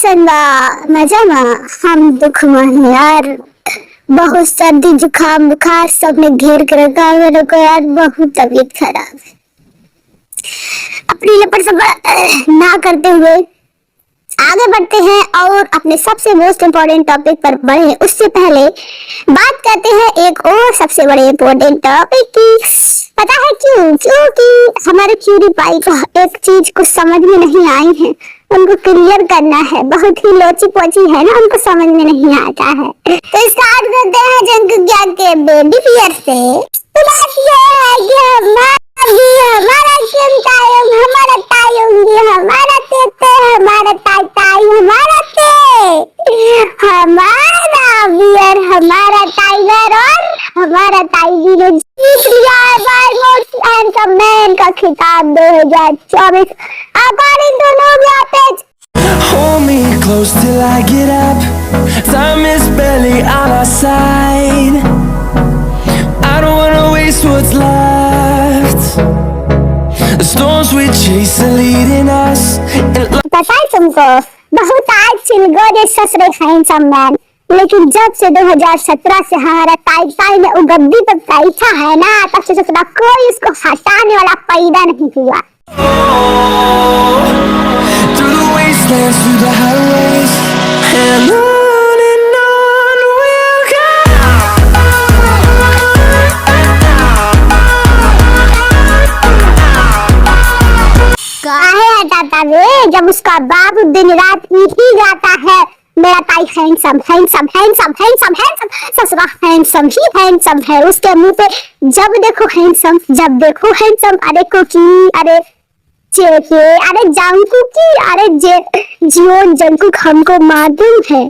चंदा मजामा हम दुखमन यार। बहुत सर्दी जुकाम बुखार सब ने घेर कर रखा है मेरे को यार। बहुत तबीयत खराब है। अपनी लपट सब ना करते हुए आगे बढ़ते हैं और अपने सबसे मोस्ट इम्पोर्टेंट टॉपिक पर बढ़े उससे पहले बात करते हैं एक और सबसे बड़े इम्पोर्टेंट टॉपिक की। पता है क्यों? क्योंकि हमारे PewDiePie को एक चीज कुछ समझ में नहीं आई है, उनको क्लियर करना है। बहुत ही लोची पोची है ना, उनको समझ में नहीं आता है। तो स्टार्ट करते हैं जंक ज्ञान के बेबी फियर से। हमारा टाइम हमारा टाइम हमारा तेते हमारा टाई टाई हमारा ते हमारा बियर हमारा टाइगर और हमारा टाइगर ने जीत लिया है बाय मोस्ट हैंडसम मैन का खिताब 2024 according to news page. Hold me close till I get up. Time is barely on our side. I don't wanna waste what's left. The storms we chase are leading us. पता है तुमको, बहुत आज चिलगोरे ससुरे handsome man, लेकिन जब से 2017 से हमारा टाई में उगद्दी पे बैठा है ना, तब से ससुरा कोई उसको हटाने वाला पैदा नहीं हुआ। Through the wastelands, through the highways, and on we'll go. काहे हटाता वे, जब उसका बाप दिन रात ही गाता है मेरा ताई handsome handsome handsome handsome handsome, ससुरा हैंडसम ही हैंडसम है। उसके मुंह पे जब देखो हैंडसम, जब देखो हैंडसम। अरे कुकी, अरे चेके, अरे जंकुकी, अरे जियोन जंकुक, हमको मालूम है,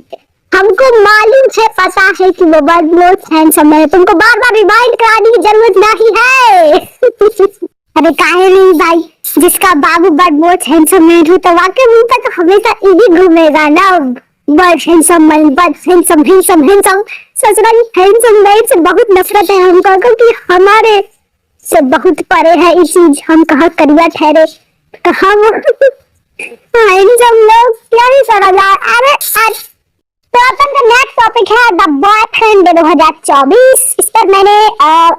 हमको मालूम है, पता है कि वो बहुत हैंडसम है। तुमको बार बार रिमाइंड कराने की जरूरत नहीं है। अरे काहे नहीं भाई, जिसका बाबू बहुत हैंडसम मैन हो तो वाकई मुंह पे तो हमेशा यही घूमेगा ना, बहुत हैंडसम मैन, बहुत हैंडसम हैंडसम हैंडसम। ससुराल हैंडसम मैन से बहुत नफरत है हमको, क्योंकि हमारे से बहुत परे है ये चीज। हम कहाँ करिया ठहरे, हम हैंडसम लोग क्या ही समझा। अरे तो अपन का नेक्स्ट टॉपिक है द बॉयफ्रेंड 2024। इस पर मैंने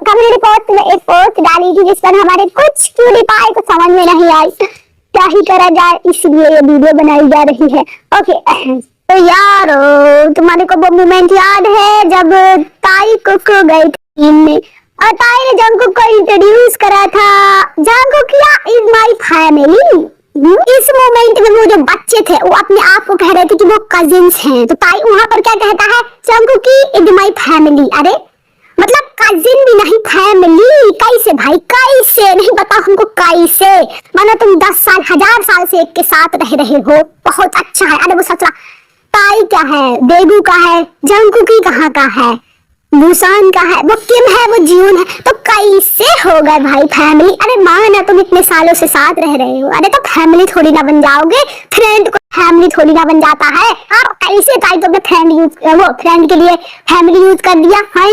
कम्युनिटी पोस्ट में एक पोस्ट डाली थी जिस पर हमारे कुछ PewDiePie को समझ में नहीं आई, क्या ही करा जाए, इसलिए ये वीडियो बनाई जा रही है। ओके तो यार तुम्हारे को वो मोमेंट याद है जब ताई कुक गई थी में और ताई ने जंकुक को इंट्रोड्यूस करा था, जंकुक या इज माय फैमिली। इस मोमेंट में वो जो बच्चे थे वो अपने आप को कह रहे थे कि वो कजिन्स हैं, तो ताई वहां पर क्या कहता है, जंकुक इज माय फैमिली। अरे मतलब कजिन भी नहीं, फैमिली। कैसे भाई, कैसे नहीं बताओ हमको, कैसे? मानो तुम 10 साल 1000 साल से एक के साथ रह रहे हो, बहुत अच्छा है। अरे वो सचरा ताई क्या है, बेबू का है, जंकुकी कहाँ का है, बुसान का है, वो किम है, वो जियोन है, तो कैसे होगा भाई फैमिली? अरे माना तुम इतने सालों से साथ रह रहे हो, अरे तो फैमिली थोड़ी ना बन जाओगे, फ्रेंड को फैमिली थोड़ी ना बन जाता है। और कैसे ताई तुमने फ्रेंड यूज, वो फ्रेंड के लिए फैमिली यूज कर दिया है?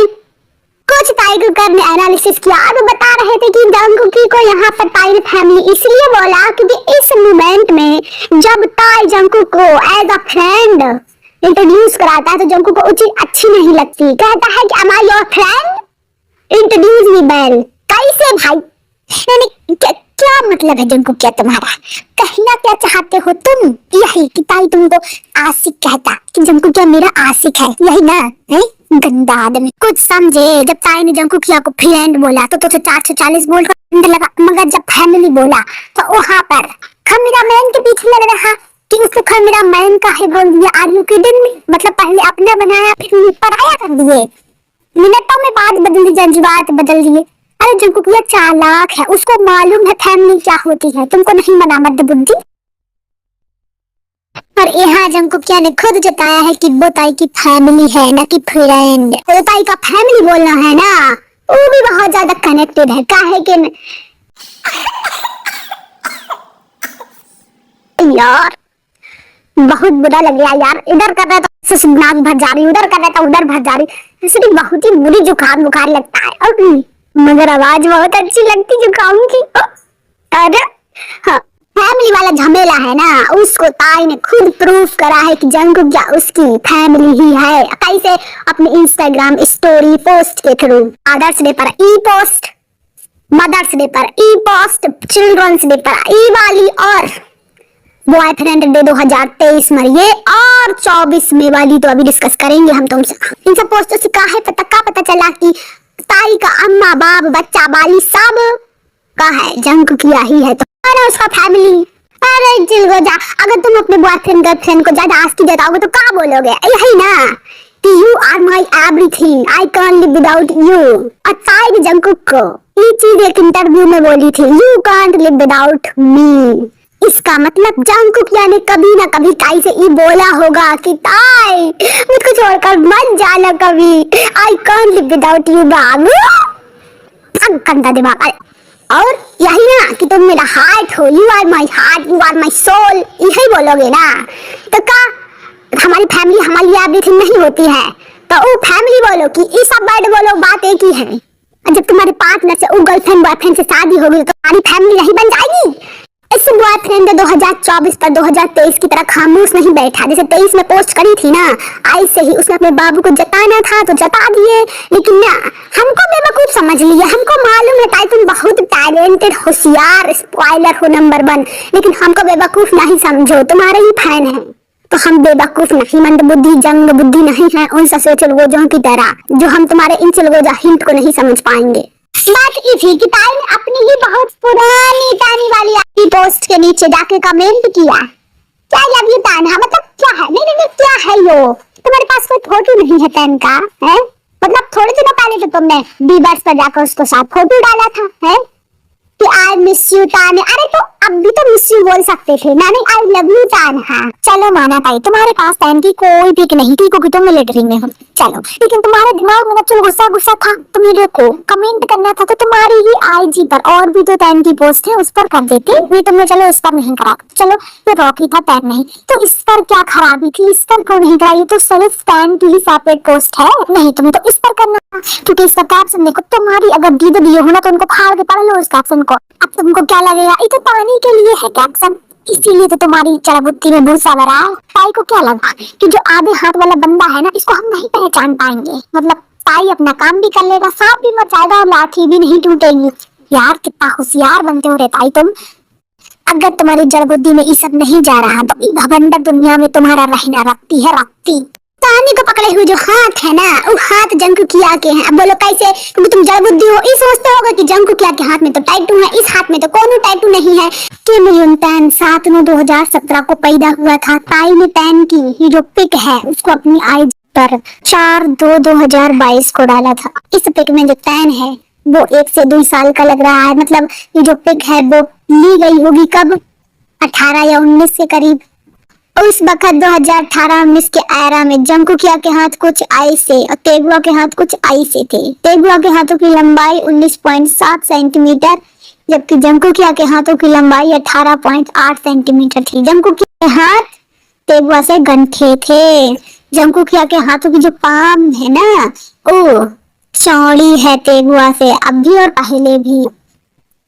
कुछ ताई कुकर ने एनालिसिस किया, अब बता रहे थे कि जंकुकी को यहाँ पर ताई ने फैमिली इसलिए बोला क्योंकि इस मोमेंट में जब ताई जंकुक को एज अ फ्रेंड इंट्रोड्यूस कराता है तो जंकुक को वो चीज अच्छी नहीं लगती, कहता है कि am I your friend? Introduce me bell. कैसे भाई, यानी क्या मतलब है जंकुक, क्या तुम्हारा कहना क्या चाहते हो तुम? यही कि ताई तुमको आशिक कहता कि जंकुक क्या मेरा आशिक है, यही ना है? गंदा आदमी, कुछ समझे। जब ताई ने जंकुकिया को फ्रेंड बोला तो 440 वोल्ट का लगा, मगर जब फैमिली बोला तो वहां पर खमीरा मैन के पीछे लग रहा कि उसको खमीरा मैन का है बोल दिया। Are you kidding me? मतलब पहले अपना बनाया फिर पराया कर दिए, मिनटों में बात बदल दी, जज्बात बदल दिए। अरे जंकुकिया चालाक है, उसको मालूम है फैमिली क्या होती है, तुमको नहीं मना मत बुद्धि। और यहाँ जंकुकिया ने खुद जताया है कि वो ताई की फैमिली है ना कि फ्रेंड। वो ताई का फैमिली बोलना है ना, वो भी बहुत ज्यादा कनेक्टेड है। काहे के यार बहुत बुरा लग रहा यार, इधर कर रहा था नाक भर जा रही, उधर कर रहा था उधर भर जा रही, इसलिए बहुत ही बुरी जुकाम बुखार लगता है। और मगर आवाज बहुत अच्छी लगती जुकाम की। अरे हाँ फैमिली वाला झमेला है ना, उसको ताई ने खुद प्रूफ करा है कि जंगकुक क्या उसकी फैमिली ही है। कैसे? अपने इंस्टाग्राम स्टोरी पोस्ट के थ्रू। फादर्स डे पर ई पोस्ट, मदर्स डे पर ई पोस्ट, चिल्ड्रंस डे पर ई वाली, और बॉयफ्रेंड डे 2023 में ये, और 24 में वाली तो अभी डिस्कस करेंगे हम तुमसे। इन सब पोस्टों से पता चला कि ताई का अम्मा बाप बच्चा बाली सब का है जंगकुक किया ही है। तो उसका फैमिली। अरे चिलगोजा, अगर तुम अपने बॉयफ्रेंड गर्लफ्रेंड को ज्यादा आस्ती जताओगे तो क्या बोलोगे? यही ना कि you are my everything, I can't live without you. और ताई भी जंगकुक को ये चीज एक इंटरव्यू में बोली थी, you can't live without me. इसका मतलब जंगकुक ने कभी ना कभी ताई से ये बोला होगा कि ताई मुझको छोड़कर मत जाना कभी, I can't live without you बाबू। गंदा दिमाग। और यही ना कि तुम मेरा हार्ट हो, you are my heart, you are my soul, यही बोलोगे ना। तो क्या हमारी फैमिली हमारी एवरीथिंग नहीं होती है? तो वो फैमिली बोलो कि ये सब वर्ड बोलो, बात एक ही है। जब तुम्हारे पार्टनर से, वो गर्लफ्रेंड बॉयफ्रेंड से शादी होगी तो तुम्हारी फैमिली नहीं बन जाएगी। इस बॉयफ्रेंड 2024 पर 2023 की तरह खामोश नहीं बैठा। जैसे 23 में पोस्ट करी थी ना, आई से ही उसने अपने बाबू को जताना था तो जता दिए, लेकिन ना हमको बेवकूफ समझ लिया। हमको मालूम है ताई तुम बहुत टैलेंटेड, होशियार, स्पॉइलर हो नंबर 1, लेकिन हमको बेवकूफ नहीं समझो, तुम्हारे ही फैन है। तो हम बेवकूफ नहीं, मंद बुद्धि, जंग बुद्धि नहीं है उन ससुर चिलगोजों की तरह, जो हम तुम्हारे इन चिलगोजा हिंट को नहीं समझ पाएंगे। बात ये थी कि ताई ने अपनी ही बहुत पुरानी तानी वाली पोस्ट के नीचे जाके कमेंट किया, क्या लव यू तान्हा, मतलब क्या है? नहीं क्या है यो? तुम्हारे पास कोई फोटो नहीं है तैन का है? मतलब थोड़े दिनों पहले तो तुमने बीबर्स पर जाकर उसको साथ फोटो डाला था है कि आई मिस यू तान्हा। अरे तो अब भी तो मिस यू बोल सकते थे ना, नहीं आई लव यू तान्हा। चलो माना ताई तुम्हारे पास तैन की कोई पिक नहीं थी क्योंकि तुम मिलिट्री में हो, चलो, लेकिन तुम्हारे दिमाग में ना चलो गुस्सा था, तुम देखो कमेंट करना था तो तुम्हारी ही आईजी पर और भी तो तैन की पोस्ट है उस पर कर देते, ये तुमने चलो इस पर नहीं करा। चलो ये रॉकी था तैन नहीं, तो इस पर क्या खराबी थी? इस पर क्यों नहीं कराई? तो सिर्फ तैन की ही सेपरेट पोस्ट है, नहीं तुम्हें तो इस पर करना था, क्योंकि इसका कैप्शन देखो, तुम्हारी अगर दीदी दिए हो ना तो उनको फाड़ के पढ़ लो उस कैप्शन को। अब तुमको क्या लगेगा ये तो तानी के लिए है कैप्शन, इसीलिए तो तुम्हारी चढ़बुत्ती में भूसा भरा है। ताई को क्या लगा कि जो आधे हाथ वाला बंदा है ना, इसको हम नहीं पहचान पाएंगे, मतलब ताई अपना काम भी कर लेगा, सांप भी मर जाएगा और लाठी भी नहीं टूटेगी। यार कितना होशियार बनते हो रे ताई तुम। अगर तुम्हारी जड़बुद्धि में ये सब नहीं जा रहा तो इस भवंडर दुनिया में तुम्हारा रहना रखती है रखती। तानी को पकड़े हुए जो हाथ है ना, वो हाथ जंगकुक के हैं। अब बोलो कैसे? क्योंकि तुम जड़बुद्धि हो, इस सोचते होगा कि जंगकुक के हाथ में तो टैटू है, इस हाथ में तो कोनो टैटू नहीं है। किम युन तैन 7/9/2017 को पैदा हुआ था। ताई ने तैन की ये जो पिक है उसको अपनी आईजी पर 4/2/2022 को डाला था। इस पिक में जो तैन है वो 1 से 2 साल का लग रहा है, मतलब ये जो पिक है वो ली गई होगी कब, 18 या 19 के करीब। उस वक्त 2018-19 के एरा में जंगकुक के हाथ कुछ ऐसे और तेगुआ के हाथ कुछ ऐसे थे। तेगुआ के हाथों की लंबाई 19.7 सेंटीमीटर, जबकि जंगकुक के हाथों की लंबाई 18.8 सेंटीमीटर थी। जंगकुक के हाथ तेगुआ से गंठे थे। जंगकुक के हाथों की जो पाम है ना वो चौड़ी है तेगुआ से, अब भी और पहले भी,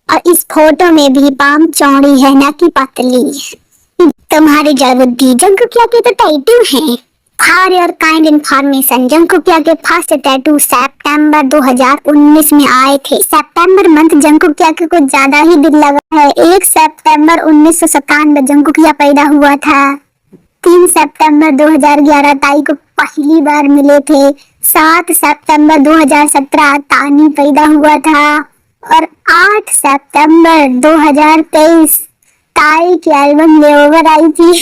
और इस फोटो में भी पाम चौड़ी है ना कि पतली। तुम्हारी जड़बुद्धि। जंगकुक के तो टैटू है। For your kind information, Jungkook के फर्स्ट टैटू सितंबर 2019 में आए थे। सितंबर मंथ जंगकुक के कुछ ज्यादा ही दिन लगा है। 1 सितंबर 1997 जंगकुक पैदा हुआ था। 3 सितंबर 2011 ताई को पहली बार मिले थे। 7 सितंबर 2017 तानी पैदा हुआ था और 8 सितंबर 2023 ताई की एल्बम लेओवर आई थी।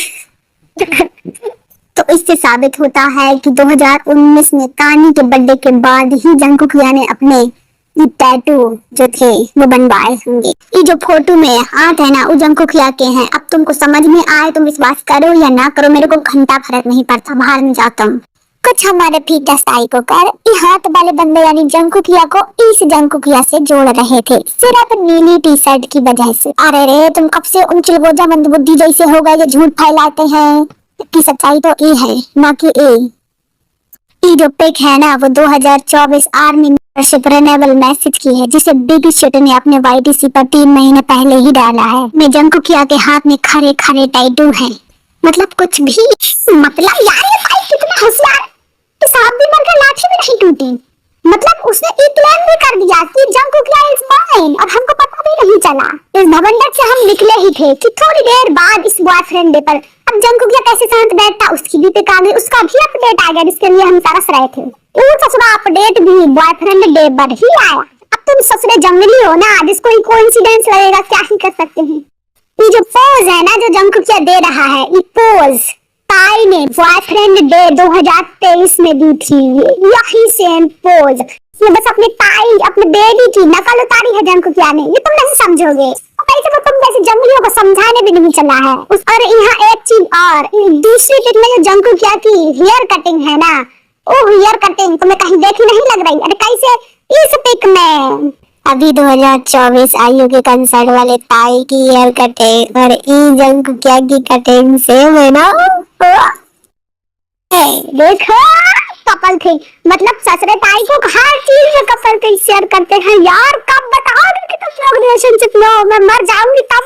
तो इससे साबित होता है कि 2019 में तानी के बर्थडे के बाद ही जंगकुक ने अपने ये टैटू जो थे वो बनवाए होंगे। ये जो फोटो में हाथ है ना वो जंगकुक के हैं। अब तुमको समझ में आए, तुम विश्वास करो या ना करो, मेरे को घंटा फर्क नहीं पड़ता, बाहर में जाता हूँ। कुछ हमारे फीटस ताई को कर ये हाथ वाले बंदे यानी जंगकुक को इस जंगकुक से जोड़ रहे थे, सिर्फ नीली टी शर्ट की वजह से। अरे रे तुम कब से उन चिलगोजा मंदबुद्धि जैसे हो गए जो झूठ फैलाते हैं कि सच्चाई तो ये है ना कि ये जो पिक है ना वो 2024 आर्मी सुपरनेबल मैसेज की है जिसे बिग शॉट ने अपने YTC पर 3 महीने पहले ही डाला है। मैं जंगकुक के हाथ में खरे खरे टैटू है। मतलब कुछ भी, मतलब यार ये भाई कितना होशियार, कि सांप भी मर गया लाठी भी नहीं टूटी। मतलब उसने इक्लेम भी कर दिया कि जंगकुक इज माइन और हमको पता भी नहीं चला। इस भवंडर से हम निकले ही थे कि थोड़ी देर बाद इस बॉयफ्रेंड डे पर। अब जंगकुक कैसे शांत बैठता, उसकी भी पिक आ गई, उसका भी अपडेट आ गया जिसके लिए हम तरस रहे थे। वो ससुरा अपडेट भी बॉयफ्रेंड डे पर ही आया। अब तुम ससुरे जंगली हो ना, जिसको ही कोइंसिडेंस लगेगा, क्या ही कर सकते हैं। ये जो पोज है ना जो जंगकुक दे रहा है, ये पोज ताई ने बॉयफ्रेंड डे 2023 में दी थी। यही सेम पोज ये बस अपने ताई अपने बेबी की नकल उतारी है जंगकुक ने। ये तुम नहीं समझोगे, कैसे तो तुम जैसे जंगलियों को समझाने भी नहीं चला है। और यहाँ एक चीज और, दूसरी पिक में जो जंगकुक की हेयर कटिंग है ना, ओ हेयर कटिंग तुम्हें कहीं देखी नहीं लग रही? अरे कैसे इस पिक में अभी 2024 आयु के कंसर्ट वाले ताई की हेयर कटिंग और ई जंगकुक की कटिंग सेम है ना। देखो कपल थे, मतलब ससुरे ताई को हर चीज में कपल थे शेयर करते हैं। यार कब बताओगे कि तुम लोग रिलेशनशिप में हो? मैं मर जाऊंगी तब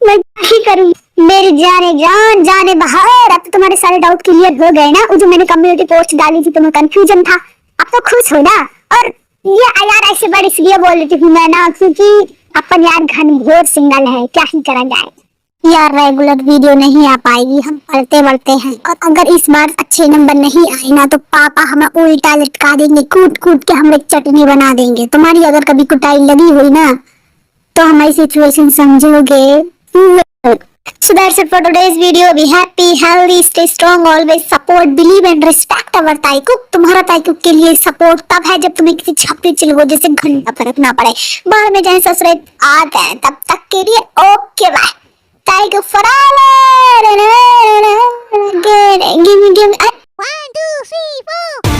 मैं क्या करूं। मेरी जाने जान जाने बाहर, अब तो तुम्हारे सारे डाउट क्लियर हो गए ना। जो मैंने कम्युनिटी पोस्ट डाली थी तुम्हें कंफ्यूजन था, अब तो खुश हो ना। और ये यार ऐसे बार इसलिए बोल रही थी मैं ना, क्योंकि अपन यार घनघोर सिंगल है, क्या ही करा जाए यार। रेगुलर वीडियो नहीं आ पाएगी, हम पढ़ते बढ़ते हैं। और अगर इस बार अच्छे नंबर नहीं आए ना तो पापा हमें उल्टा लटका देंगे, कूट कूट के हम एक चटनी बना देंगे। तुम्हारी अगर कभी कुटाई लगी हुई ना तो हमारी सिचुएशन समझोगे। So that's it for today's video. Be happy, healthy, stay strong, always support, believe and respect our ताईकुक। तुम्हारा ताईकुक के लिए सपोर्ट तब है जब तुम्हें किसी छपरी चिलगो जैसे घंटा फर्क ना पड़े। बाहर में जाए ससुरे आते हैं, तब तक के लिए ओके बाय। ताईकुक फॉरएवर। Give me 1 2 3 4